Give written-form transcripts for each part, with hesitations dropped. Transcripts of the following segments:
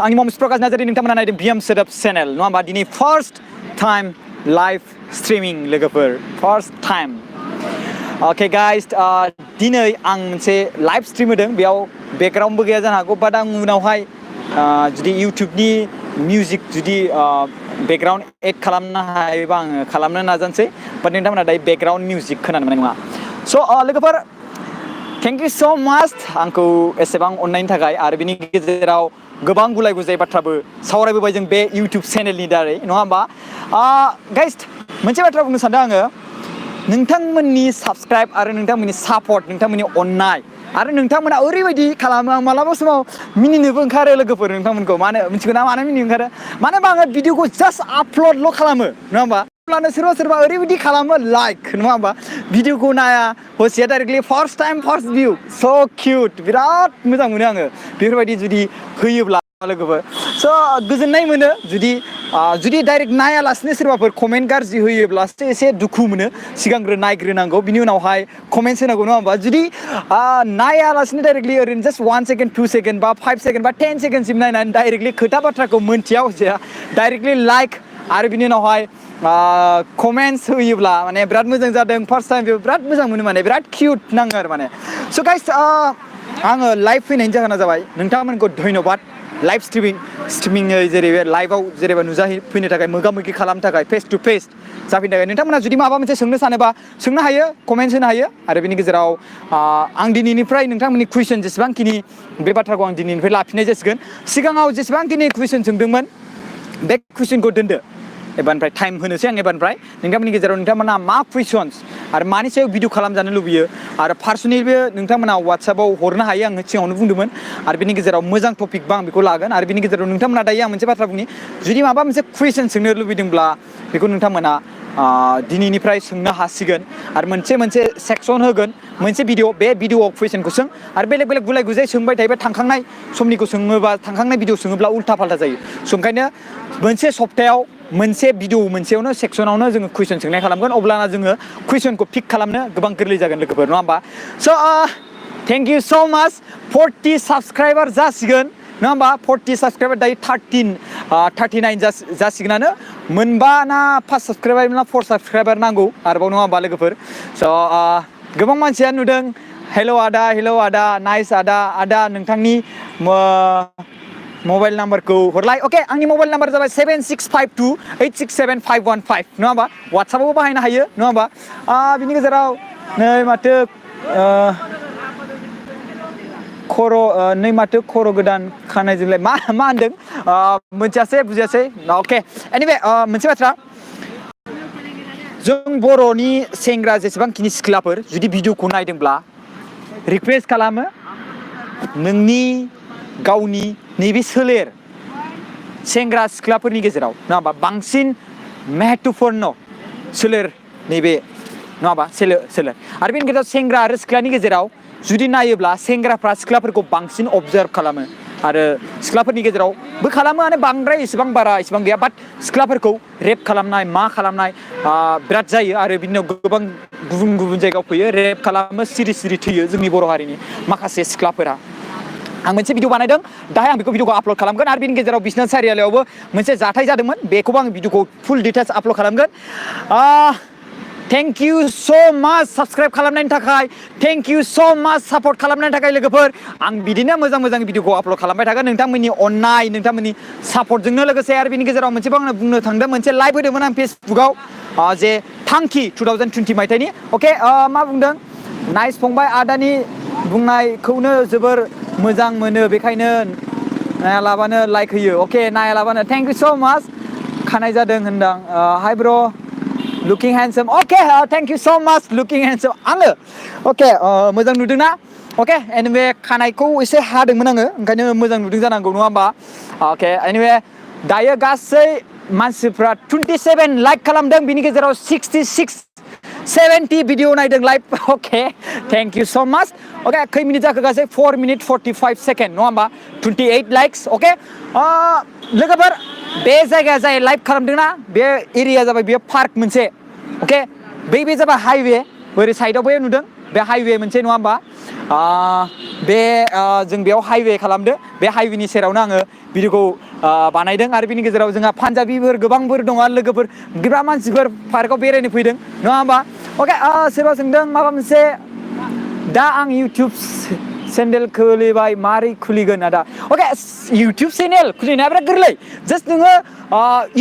आंनि मुं प्रकाश नार्जारी नोंथांमोना नायदों बिएम सेटआप चेनेल नङा होमबा दिनै फार्स्ट टाइम लाइभ स्ट्रिमिं लोगोफोर फार्स्ट टाइम ओके गाइस दिनै आं मोनसे लाइभ स्ट्रिम होदों बेयाव बेकग्राउन्डबो गैया जानो हागौ बाट आं उनावहाय जुदि इउटुबनि मिउजिक जुदि बेकग्राउन्ड एड खालामनो हायोबा आङो खालामनो नाजानोसै बाट नोंथांमोना दायो बेकग्राउन्ड मिउजिक खोनानो मोननाय नङा स' लोगोफोर थेंक इउ स' माच आंखौ एसेबां अननायनि थाखाय आरो बिनि गेजेराव गोबां गुलाय गुजाय बाथ्राबो सावरायबोबाय जों बे इउटुब चेनेलनि दारै नङा होमबा गाइस मोनसे बाथ्रा बुंनो सानदों आङो नोंथांमोननि साबस्क्राइब आरो नोंथांमोननि सापर्ट नोंथांमोननि अननाय आरो नोंथांमोना ओरैबायदि खालामो आं मालाबा समाव मिनिनोबो ओंखारो लोगोफोर नोंथांमोनखौ मानो मिथिगौ ना मानो मिनिनो ओंखारो मानो होनबा आङो भिडिअखौ जास्ट आपल'डल' खालामो नङा होमबा अब्लानो सोरबा ओरैबायदि खालामो लाइक नङा होमबा भिडिअखौ नाया हसिया डाइरेक्टलि फार्स्ट टाइम फार्स्ट भिउ स' किउट बिराद मोजां मोनो आङो बेफोरबायदि जुदि होयोब्ला लोगोफोर स' गोजोननाय मोनो जुदि डाइरेक्ट नायालासिनो सोरबाफोर कमेन्ट गाज्रि होयोब्लासो एसे दुखु मोनो सिगांग्रो नायग्रोनांगौ बिनि उनावहाय कमेन्ट्स होनांगौ नङा होमबा जुदि नायालासिनो डाइरेक्टलि ओरैनो जास्ट 1 सेकेन्ड 2 सेकेन्ड बा 5 सेकेन्ड बा 10 सेकेन्डसिम नायनानै डाइरेक्टलि खोथा बाथ्राखौ मोनथिया हसिया डाइरेक्टलि लाइक आरो बिनि उनावहाय कमेन्ट्स होयोब्ला माने बिराद मोजां जादों फार्स्ट टाइम बिराद मोजां मोनो माने बिराद किउट नाङो आरो माने स' गाइस आङो लाइभ फैनायनि जाहोना जाबाय नोंथांमोनखौ धन्यबाद लाइभ स्ट्रिमिं जेरै लाइभआव जेरैबा नुजाफैनो थाखाय मोगा मोगि खालामनो थाखाय फेस टु फेस जाफैनो थाखाय नोंथांमोना जुदि माबा मोनसे सोंनो सानोबा सोंनो हायो कमेन्ट्स होनो हायो आरो बिनि गेजेराव आं दिनैनिफ्राय नोंथांमोननि कुइसन जेसेबांखिनि बे बाथ्राखौ आं दिनैनिफ्राय लाफिननाय जासिगोन सिगाङाव जेसेबांखिनि कुइसन सोंदोंमोन बे कुइसनखौ दोनदो एबारनिफ्राय टाइम होनोसै आं एबारनिफ्राय नोंथांमोननि गेजेराव नोंथांमोना मा कुइसन्स आरो मानि सायाव भिडिअ खालामजानो लुबैयो आरो पार्सनेलिबो नोंथांमोना वाट्सएपआव हरनो हायो आङो सिगाङावनो बुंदोंमोन आरो बिनि गेजेराव मोजां टपिकबा आं बेखौ लागोन आरो बिनि गेजेराव नोंथांमोना दायो आं मोनसे बाथ्रा बुंनि जुदि माबा मोनसे कुइसन सोंनो लुबैदोंब्ला बेखौ नोंथांमोना दिनैनिफ्राय सोंनो हासिगोन आरो मोनसे सेक्सन होगोन मोनसे भिडिअ बे भिडिअआव कुइसनखौ सों आरो बेलेग गुलाय गुजाय सोंबाय थायोबा थांखांनाय समनिखौ सोङोबा थांखांनाय भिडिअ सोङोब्ला उल्था फाल्था जायो स' ओंखायनो मोनसे सप्तायाव मोनसे भिडिअ मोनसेयावनो सेक्सनावनो जोङो कुइसन सोंनाय खालामगोन अब्लाना जोङो कुइसनखौ पिक खालामनो गोबां गोरलै जागोन लोगोफोर नङा होमबा स' थेंक इउ स' माच 40 साबस्क्राइबार जासिगोन नङा होमबा 40 साबस्क्राइबार दायो 39 जासिगोनानो मोनबा ना 5 साबस्क्राइबार ना 4 साबस्क्राइबार नांगौ आरोबाव नङा होमबा लोगोफोर स' गोबां मानसिया नुदों हेल' आदा नाइस आदा नोंथांनि मबाइल नाम्बारखौ हरलाय अके आंनि मबाइल नाम्बार जाबाय 7652867515 नङा होमबा वाट्सएपआवबो बाहायनो हायो नङा होमबा बिनि गेजेराव नै माथो खर' गोदान खानायजोंलाय मा होनदों मोनथियासै बुजियासै अके एनिवे मोनसे बाथ्रा जों बर'नि सेंग्रा जेसेबांखिनि सिख्लाफोर जुदि भिडिअखौ नायदोंब्ला रिकुवेस्ट खालामो नोंनि गावनि नैबे सोलेर सेंग्रा सिख्लाफोरनि गेजेराव नङा होमबा बांसिन महत्वपूर्ण सोलेर नैबे नङा होमबा सोलेर आरो बेनि गेजेराव सेंग्रा आरो सिख्लानि गेजेराव जुदि नायोब्ला सेंग्राफ्रा सिख्लाफोरखौ बांसिन अबजार्भ खालामो आरो सिख्लाफोरनि गेजेरावबो खालामोआनो बांद्राय इसेबां गैया बाट सिख्लाफोरखौ रेप खालामनाय मा खालामनाय बिराद जायो आरो बिनि उनाव गोबां गुबुन जायगायाव फैयो रेप खालामो सिरि थैयो जोंनि बर' हारिनि माखासे सिख्लाफोरा आं मोनसे भिडिअ बानायदों दाहाय आं बेखौ भिडिअखौ आपल'ड खालामगोन आरो बेनि गेजेराव बिसनाथ सारियालियावबो मोनसे जाथाय जादोंमोन बेखौबो आं भिडिअखौ फुल डिटेल्स आपल'ड खालामगोन थेंक इउ स' माच साबस्क्राइब खालामनायनि थाखाय थेंक इउ स' माच सापर्ट खालामनायनि थाखाय लोगोफोर आं बिदिनो मोजां भिडिअखौ आपल'ड खालामबाय थागोन नोंथांमोननि अननाय नोंथांमोननि सापर्टजोंनो लोगोसे आरो बिनि गेजेराव मोनसेबो आं बुंनो थांदों मोनसे लाइभ होदोंमोन आं फेसबुकाव जे थांखि 2020 मायथाइनि अके मा बुंदों नाइस फंबाय आदानि बुंनायखौनो जोबोर मोजां मोनो बेखायनो नायालाबानो लाइक होयो अके नायालाबानो थेंक इउ स' माच खानाय जादों होनदां हाय ब्र' लुकिं हेन्डसाम अके थेंक इउ स' माच लुकिं हेन्डसाम आङो अके मोजां नुदोंना अके एनिवे खानायखौ एसे हादोंमोन आङो ओंखायनो मोजां नुदों जानांगौ नङा होमबा अके एनिवे दायो गासै मानसिफ्रा 27 लाइक खालामदों बिनि गेजेराव 70 भिडिअ नायदों लाइभ अके थेंक इउ स' माच अके खै मिनिट जाखो गासै 4 मिनिट 45 सेकेन्ड नङा होमबा 28 लाइक्स अके लोगोफोर बे जायगाया जाय लाइभ खालामदोंना बे एरिया जाबाय बेयो पार्क मोनसे अके बे जाबाय हाइवे ओरै साइडआव बै नुदों बे हाइवे मोनसे नङा होमबा बे जों बेयाव हाइवे खालामदो बे हाइवेनि सेरावनो आङो भिडिअखौ बानायदों आरो बिनि गेजेराव जोंहा पान्जाबिफोर गोबांफोर दङ लोगोफोर गोबां मानसिफोर पार्कआव बेरायनो फैदों नङा होमबा अके सोरबा सोंदों माबा मोनसे दा आं इउटिउब चेनेल खुलिबाय मारै खुलिगोन आदा अके इउटिउब चेनेल खुलिनाया बिराद गोरलै जास्ट नोङो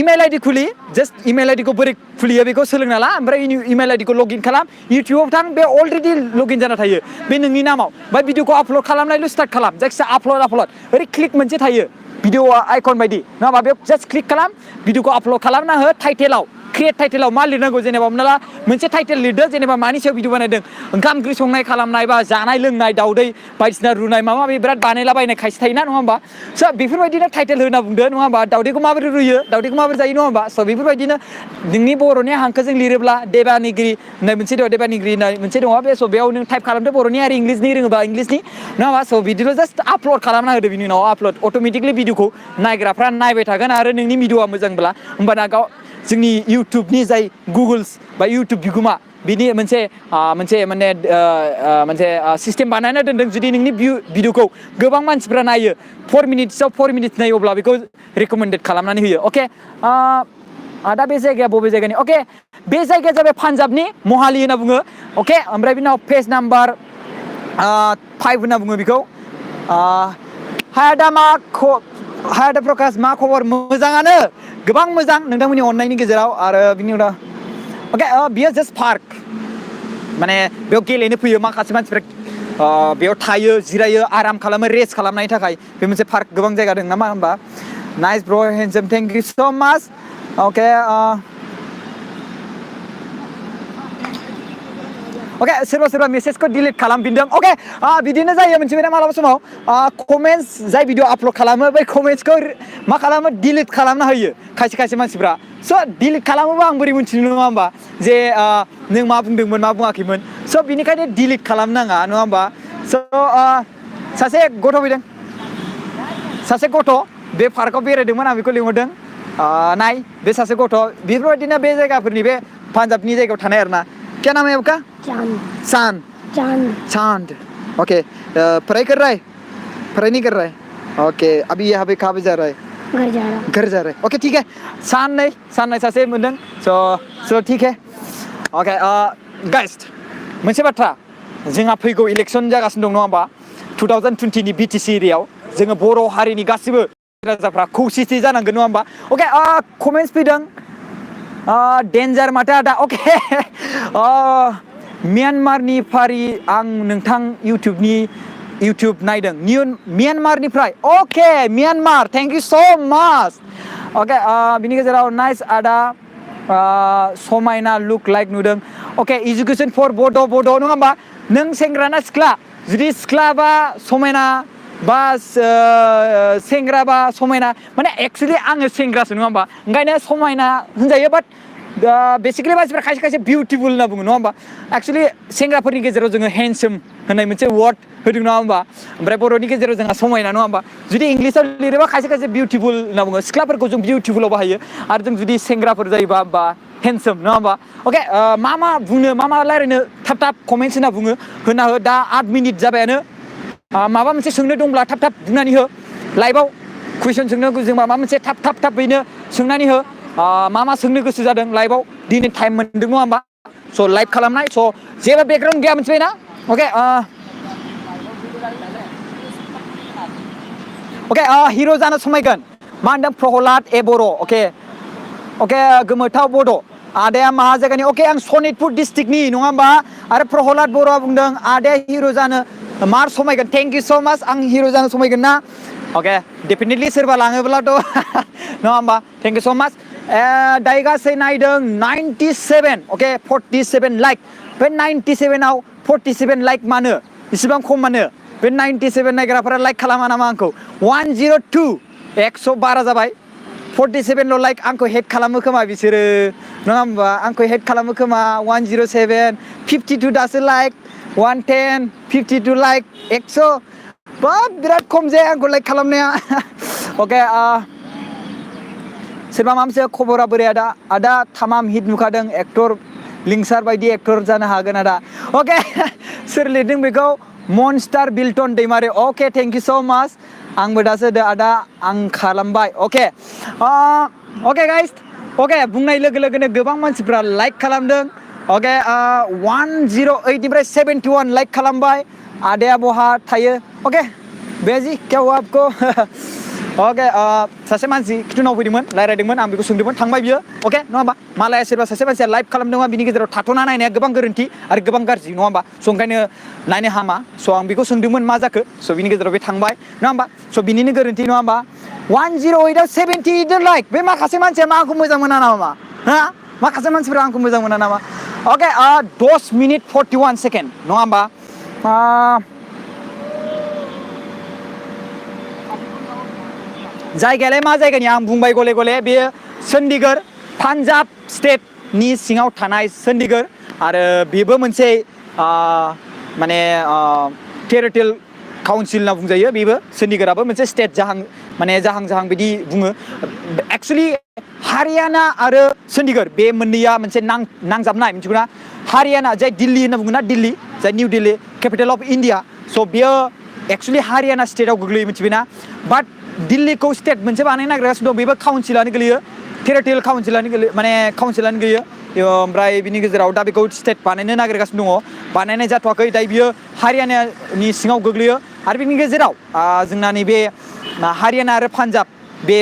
इमेल आइडि खुलि जास्ट इमेल आइडिखौ बोरै खुलियो बेखौ सोलोंना ला ओमफ्राय इमेल आइडिखौ लगइन खालाम इउटिउबाव थां बे अलरेडि लगइन जाना थायो बे नोंनि नामाव ओमफ्राय भिडिअखौ आपल'ड खालामनायल' स्टार्ट खालाम जायखिजाया आपल'ड ओरै क्लिक मोनसे थायो भिडिअ आइकन बायदि नङा होमबा बेयाव जास्ट क्लिक खालाम भिडिअखौ आपल'ड खालामना हो टाइटेलाव क्रिएट टाइटेलाव मा लिरनांगौ जेनेबा हमना ला मोनसे टाइटेल लिरदो जेनेबा मानि सायाव भिडिअ बानायदों ओंखाम ओंख्रि संनाय खालामनाय बा जानाय लोंनाय दाउदै बायदिसिना रुनाय माबा माबि बिराद बानायलाबायनाय खायसे थायोना नङा होमबा स' बेफोरबायदिनो टाइटेल होना बुंदो नङा होमबा दाउदैखौ माबोरै रुयो दाउदैखौ माबोरै जायो नङा होमबा स' बेफोरबायदिनो नोंनि बर'नि हांखोजों लिरोब्ला देबानिगिरि होननाय मोनसे दङ देबानिगिरि होननाय मोनसे दङ बे स' बेयाव नों टाइप खालामदो बर'नि आरो इंलिसनि रोङोबा इंलिसनि नङा होमबा स' बिदिल' जास्ट आपल'ड खालामना होदो बिनि उनाव आपल'ड अट'मेटिकलि भिडिअखौ नायग्राफ्रा नायबाय थागोन आरो नोंनि भिडिअआ मोजांब्ला होमबाना जोंनि इउटुबनि जाय गुगोल्स बा इउटुब बिगोमा बिनि मोनसे सिस्टेम बानायना दोनदों जुदि नोंनि भिडिअखौ गोबां मानसिफ्रा नायो 4 मिनिट्स नायो अब्ला बेखौ रिकमेन्डेड खालामनानै होयो अके आदा बे जायगाया बबे जायगानि अके बे जायगाया जाबाय पान्जाबनि महालि होनना बुङो अके ओमफ्राय बिनि उनाव पेज नाम्बार 5 होनना बुङो बेखौ हाय आदा प्रकाश मा खबर मोजाङानो गोबां मोजां नोंथांमोननि अननायनि गेजेराव आरो बिनि उनाव अके बियो जास्ट पार्क माने बेयाव गेलेनो फैयो माखासे मानसिफ्रा बेयाव थायो जिरायो आराम खालामो रेस्ट खालामनायनि थाखाय बे मोनसे पार्क गोबां जायगा दं नामा होमबा नाइस ब्र हेन्डसाम थेंक इउ सो माच अके अके सोरबा मेसेजखौ डिलिट खालामफिनदों अके बिदिनो जायो मोनसे मालाबा समाव कमेन्ट्स जाय भिडिअ आपल'ड खालामो बै कमेन्ट्सखौ मा खालामो डिलिट खालामना होयो खायसे मानसिफ्रा स' डिलिट खालामोबा आं बोरै मिथिनो नङा होमबा जे नों मा बुंदोंमोन मा बुङाखैमोन स' बिनिखायनो डिलिट खालामनाङा नङा होमबा स' सासे गथ' बे पार्कआव बेरायदोंमोन आं बेखौ लिंहरदों नाय बे सासे गथ' बेफोरबायदिनो बे जायगाफोरनि बे पान्जाबनि जायगायाव थानाय आरोना क्या नाम है आपका चांद ओके पढ़ाई नहीं कर रहा है ओके अभी यहाँ पे कहाँ पे जा रहा है घर जा रहा है ओके ठीक है सान नहीं सासे मोनदों स' ठीक है ओके गाइस मोनसे बाथ्रा जोंहा फैगौ इलेक्सन जागासिनो दं नङा होमबा 2020 नि बिटिसि एरियायाव जोङो बर' हारिनि गासिबो राजाफ्रा खौसेथि जानांगोन नङा होमबा अके कमेन्ट्स फैदों डेन्जार माथो आदा अके म्यानमारनि फारि आं नोंथां इउटिउब नायदों म्यानमारनिफ्राय अके म्यानमार थेंक इउ सो माच अके बिनि गेजेराव नाइस आदा समायना लुक लाइक नुदों अके इडुकेसन फर बड' नङा होमबा नों सेंग्रा ना सिख्ला जुदि सिख्ला बा समायना बा सेंग्रा बा समायना माने एक्सुवेलि आङो सेंग्रासो नङा होमबा ओंखायनो समायना होनजायो बाट बेसिकेलि मानसिफ्रा खायसे बिउटिफुल होनना बुङो नङा होमबा एक्सुवेलि सेंग्राफोरनि गेजेराव जोङो हेन्डसाम होननाय मोनसे वार्ड होदों नङा होमबा ओमफ्राय बर'नि गेजेराव जोंहा समायना नङा होमबा जुदि इंलिसाव लिरोबा खायसे बिउटिफुल होनना बुङो सिख्लाफोरखौ जों बिउटिफुलाव बाहायो आरो जों जुदि सेंग्राफोर जायोबा बा हेन्डसाम नङा होमबा अके मा रायलायनो थाब कमेन्ट्स होना हो दा 8 मिनिट जाबायानो माबा मोनसे सोंनो दंब्ला थाब बुंनानै हो लाइभआव कुइसन सोंनो जों माबा मोनसे थाबैनो सोंनानै हो मा सोंनो गोसो जादों लाइभआव दिनै टाइम मोनदों नङा होमबा स' लाइभ खालामनाय स' जेबो बेकग्राउन्ड गैया मोनथिबाय ना अके हिर' जानो समायगोन मा होनदों प्रहलाद बर' अके गोमोथाव बड' आदाया मा जायगानि अके आं सनितपुर डिस्ट्रिक्टनि नङा होमबा आरो प्रहलाद बर'आ बुंदों आदाया हिर' जानो मार समायगोन थेंक इउ सो माच आं हिर' जानो समायगोन ना अके डेफिनेटलि सोरबा लाङोब्लाथ' नङा होमबा थेंक इउ सो माच दायो गासै नायदों 97 अके 47 लाइक बे 97आव 47 लाइक मानो इसिबां खम मानो बे 97 नायग्राफोरा लाइक खालामा नामा आंखौ 102 100 बारा जाबाय 47ल' लाइक आंखौ हेट खालामो खोमा बिसोरो नङा होमबा आंखौ हेट खालामो खोमा 107 52 दासो लाइक 110 52 लाइक 100 बिराद खम जाया आंखौ लाइक खालामनाया अके सोरबा माबा मोनसे खबरा बोरै आदा थामाम हिट नुखादों एक्टर लिंसार बायदि एक्टर जानो हागोन आदा अके सोर लिरदों बेखौ मनस्टार बिल्टन दैमारि अके थेंक इउ सो माच आंबो दासो आदा आं खालामबाय अके अके गाइस अके बुंनाय लोगो लोगोनो गोबां मानसिफ्रा लाइक खालामदों अके 108 निफ्राय 71 लाइक खालामबाय आदाया बहा थायो अके बेजी क्या हुआ आपको अके सासे मानसि खिथुनाव फैदोंमोन रायरायदोंमोन आं बेखौ सोंदोंमोन थांबाय बियो अके नङा होमबा मालाया सोरबा सासे मानसिया लाइभ खालामदोंबा बिनि गेजेराव थाथ'ना नायनाया गोबां गोरोन्थि आरो गोबां गाज्रि नङा होमबा स' ओंखायनो नायनो हामा स' आं बेखौ सोंदोंमोन मा जाखो स' बिनि गेजेराव बे थांबाय नङा होमबा स' बिनिनो गोरोन्थि नङा होमबा 108 आव 70 लाइक बे माखासे मानसिया मा आंखौ मोजां मोना नामा हा माखासे मानसिफोरा आंखौ मोजां मोना नामा अके 10 मिनिट 41 सेकेन्ड नङा होमबा जायगायालाय मा जायगानि आं बुंबाय गले गले बेयो चन्डीगढ़ पान्जाब स्टेटनि सिङाव थानाय चन्डीगढ़ आरो बेबो मोनसे माने टेरिटरियेल काउन्सिल होनना बुंजायो बेबो चन्डीगढ़आबो मोनसे स्टेट माने जाहां बिदि बुङो एक्सुवेलि हारियाना आरो चन्डीगढ़ बे मोननैया मोनसे नांजाबनाय मिथिगौना हारियाना जाय दिल्ली होनना बुङोना दिल्ली जाय new Delhi capital of India स' बेयो एक्सुवेलि हारियाना स्टेटआव गोग्लैयो मिथिबायना बाट दिल्लीखौ स्टेट मोनसे बानायनो नागिरगासिनो दं बेबो काउन्सिलानो गोलैयो टेरिटरियेल काउन्सिलानो गोलैयो माने काउन्सिलानो गोलैयो ओमफ्राय बिनि गेजेराव दा बेखौ स्टेट बानायनो नागिरगासिनो दङ बानायनाय जाथ'वाखै दायो बियो हारियानानि सिङाव गोग्लैयो आरो बिनि गेजेराव जोंना नैबे हारियाना आरो पान्जाब बे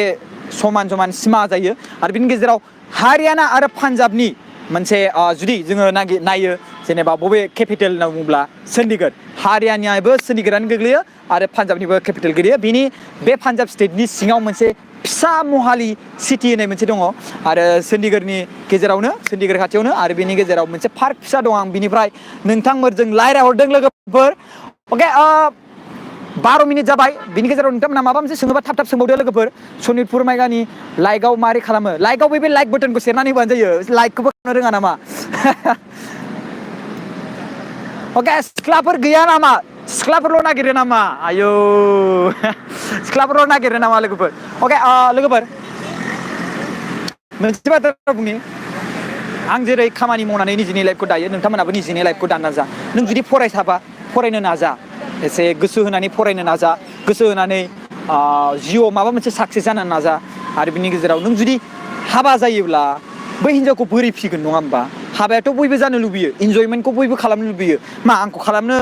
समान सिमा जायो आरो बिनि गेजेराव हारियाना आरो पान्जाबनि मोनसे जुदि जोङो नायो जेनेबा बबे केपिटेल होनना बुङोब्ला चन्डीगढ़ हारियानायाबो चन्डीगढ़आनो गोग्लैयो आरो पान्जाबनिबो केपिटेल गोग्लैयो बिनि बे पान्जाब स्टेटनि सिङाव मोनसे फिसा महालि सिटि होननाय मोनसे दङ आरो चन्डीगढ़नि गेजेरावनो चन्डीगढ़ खाथियावनो आरो बेनि गेजेराव मोनसे पार्क फिसा दं आं बिनिफ्राय नोंथांमोनजों रायज्लायहरदों लोगोफोर अके 12 मिनिट जाबाय बिनि गेजेराव नोंथांमोना माबा मोनसे सोङोबा थाब सोंबावदो लोगोफोर सनितपुर मायगानि लाइकआव मारै खालामो लाइकआव बे लाइक बटनखौ सेरनानै होबानो जायो लाइकखौबो खालामनो रोङा नामा अके सिख्लाफोर गैया नामा सिख्लाफोरल' नागिरो नामा आयौ सिख्लाफोरल' नागिरो नामा लोगोफोर अके लोगोफोर मोनसे बाथ्रा बुंनि आं जेरै खामानि मावनानै निजिनि लाइफखौ दायो नोंथांमोनाबो निजिनि लाइफखौ दानो नाजा नों जुदि फरायसाबा फरायनो नाजा एसे गोसो होनानै फरायनो नाजा गोसो होनानै जिउआव माबा मोनसे साक्सेस जानो नाजा आरो बिनि गेजेराव नों जुदि हाबा जायोब्ला बै हिनजावखौ बोरै फिगोन नङा होमबा हाबायाथ' बयबो जानो लुबैयो इन्जयमेन्टखौ बयबो खालामनो लुबैयो मा आंखौ खालामनो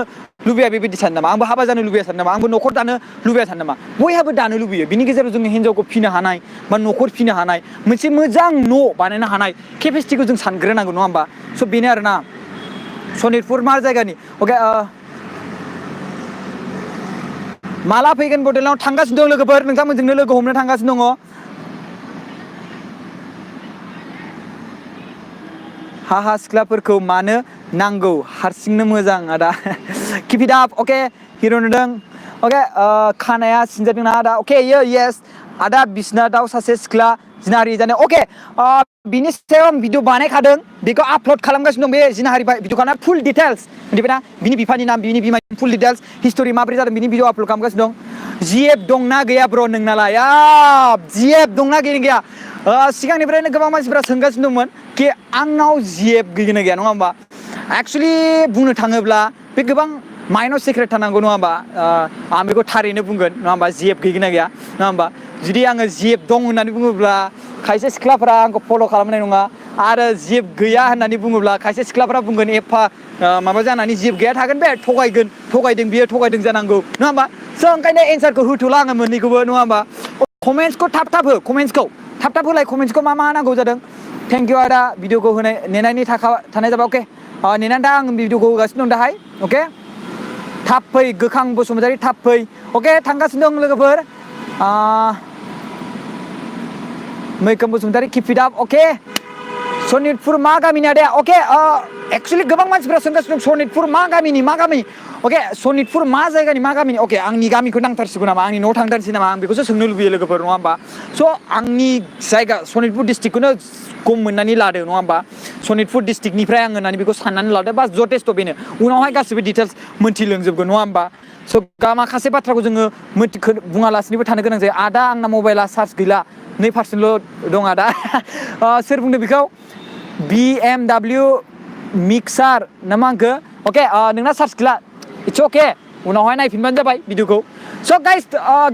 लुबैया बेबायदि सानो नामा आंबो हाबा जानो लुबैया सानो नामा आंबो न'खर दानो लुबैया सानो नामा बयहाबो दानो लुबैयो बिनि गेजेराव जोङो हिनजावखौ फिनो हानाय बा न'खर फिनो हानाय मोनसे मोजां न' बानायनो हानाय केपेसिटिखौ जों सानग्रोनांगौ नङा होमबा स' बेनो आरोना सनितपुर मा जायगानि अके माला फैगोन बड'लेण्डआव थांगासिनो दं लोगोफोर नोंथांमोनजोंनो लोगो हमनो थांगासिनो दङ हाहा सिख्लाफोरखौ मानो नांगौ हारसिंनो मोजां आदा किप इट आप अके हिर' नुदों अके खानाया सिनजादोंना आदा अके येस आदा बिसनाथआव सासे सिख्ला जिनाहारि जानाय अके बिनि सायाव आं भिडिअ बानायखादों बेखौ आपल'ड खालामगासिनो दं बे जिनाहारि भिडिअखौना फुल डिटेल्स मिथिबायना बिनि बिफानि नाम बिनि बिमानि फुल डिटेल्स हिस्ट'रि माबोरै जादों बिनि भिडिअ आपल'ड खालामगासिनो दं जिएफ दंना गैया ब्र नोंनालाय जिएफ दंना गैया सिगांनिफ्रायनो गोबां मानसिफ्रा सोंगासिनो दंमोन कि आंनाव जिएफ गैगोना गैया नङा होमबा एक्सुवेलि बुंनो थाङोब्ला बे गोबां माइनाव सिक्रेट थानांगौ नङा होमबा आं बेखौ थारैनो बुंगोन नङा होमबा जिएफ गैगोना गैया नङा होमबा जुदि आङो जिएफ दं होननानै बुङोब्ला खायसे सिख्लाफोरा आंखौ फल' खालामनाय नङा आरो जिएफ गैया होननानै बुङोब्ला खायसे सिख्लाफोरा बुंगोन एफा माबा जानानै जिएफ गैया थागोन बे थगायदों बियो थगायदों जानांगौ नङा होमबा स' ओंखायनो एन्सारखौ होथ'ला आङो मोननैखौबो नङा होमबा कमेन्ट्सखौ थाब हो थाब होलाय कमेन्ट्सखौ मा नांगौ जादों थेंक इउ आदा भिडिअखौ होनाय नेनायनि थानाय जाबाय अके नेनानै दा आं भिडिअखौ होगासिनो दं दाहाय अके थाब फै गोखां बसुमतारी थाब फै अके थांगासिनो दं लोगोफोर मैखोम बसुमतारी किप इट आप अके सनितपुर मा गामिनि आदाया अके एक्सुवेलि गोबां मानसिफ्रा सोंगासिनो दं सनितपुर मा गामिनि अके सनितपुर मा जायगानि मा गामिनि अके आंनि गामिखौ नांथारसिगौ नामा आंनि न'आव थांथारसै नामा आं बेखौसो सोंनो लुबैयो लोगोफोर नङा होमबा स' आंनि जायगा सनितपुर डिस्ट्रिक्टखौनो गम मोननानै लादो नङा होमबा सनितपुर डिस्ट्रिक्टनिफ्राय आं होननानै बेखौ साननानै लादो बा जथेस्थ' बेनो उनावहाय गासिबो डिटेल्स मोनथिलोंजोबगोन नङा होमबा स' माखासे बाथ्राखौ जोङो बुङालासिनोबो थानो गोनां जायो आदा आंना मबाइला चार्ज गैला 2% दं आदा सोर बुंदों बेखौ BMW मिक्सार ना मा होनखो अके नोंना चार्ज गैला इट्स अके उनावहाय नायफिनबानो जाबाय भिडिअखौ स' गाइस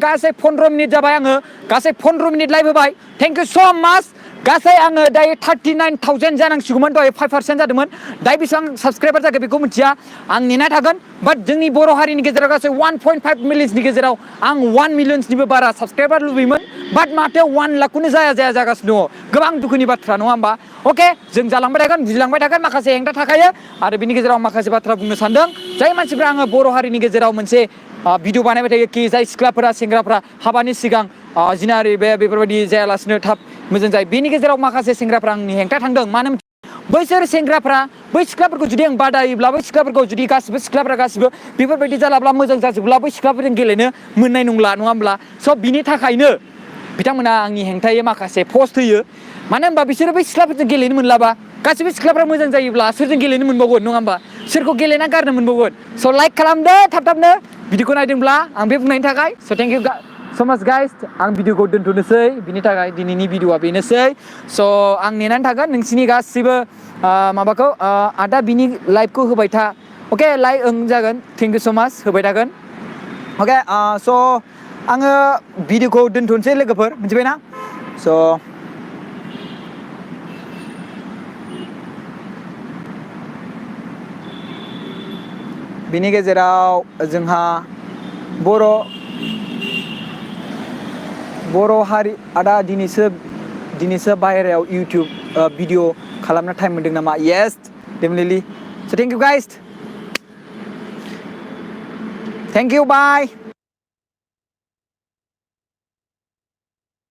गासै 15 मिनिट जाबाय आङो गासै 15 मिनिट लाइभ होबाय थेंक इउ स' माच गासै आङो दायो 39,000 जानांसिगौमोन दहाय 5% जादोंमोन दायो बेसेबां साबसक्राइबार जागोन बेखौ मिथिया आं नेना थागोन बाट जोंनि बर' हारिनि गेजेराव गासै 1.5 मिलियन्सनि गेजेराव आं 1 मिलियन्सनिबो बारा साबसक्राइबार लुबैयोमोन बाट माथो 1 लाखखौनो जाया जागासिनो दङ गोबां दुखुनि बाथ्रा नङा होमबा अके जों जालांबाय थागोन बुजिलांबाय थागोन माखासे हेंथा थाखायो आरो बिनि गेजेराव माखासे बाथ्रा बुंनो सानदों जाय मानसिफ्रा आङो बर' हारिनि गेजेराव मोनसे भिडिअ बानायबाय थायो कि जाय सिख्लाफोरा सेंग्राफोरा हाबानि सिगां जिनारि बेफोरबायदि जायालासिनो थाब मोजां जायो बेनि गेजेराव माखासे सेंग्राफ्रा आंनि हेंथा थांदों मानो बैसोर सेंग्राफ्रा बै सिख्लाफोरखौ जुदि आं बादायोब्ला बै सिख्लाफोरखौ जुदि गासिबो सिख्लाफ्रा गासिबो बेफोरबायदि जालाब्ला मोजां जाजोबब्ला बै सिख्लाफोरजों गेलेनो मोननाय नंला नङा होमब्ला स' बिनि थाखायनो बिथांमोना आंनि हेंथायै माखासे पस्ट होयो मानो होनबा बिसोरो बै सिख्लाफोरजों गेलेनो मोनलाबा गासिबो सिख्लाफ्रा मोजां जायोब्ला सोरजों गेलेनो मोनबावगोन नङा होमबा सोरखौ गेलेना गारनो मोनबावगोन स' लाइक खालामदो थाब थाबनो भिडिअखौ नायदोंब्ला आं बे बुंनायनि थाखाय स' thank U so much guys आं भिडिअखौ दोनथ'नोसै बिनि थाखाय दिनैनि भिडिअआ बेनोसै स' आं नेनानै थागोन नोंसिनि गासिबो माबाखौ आदा बिनि लाइभखौ होबाय था अके लाइभ जागोन थेंक इउ स' माच होबाय थागोन अके स' आङो भिडिअखौ दोनथ'नोसै लोगोफोर मिथिबायना स' बिनि गेजेराव जोंहा बर' हारि आदा दिनैसो बाहेरायाव इउटिउब भिडिअ खालामनो टाइम मोनदों नामा yes definitely so' thank you guys thank you bye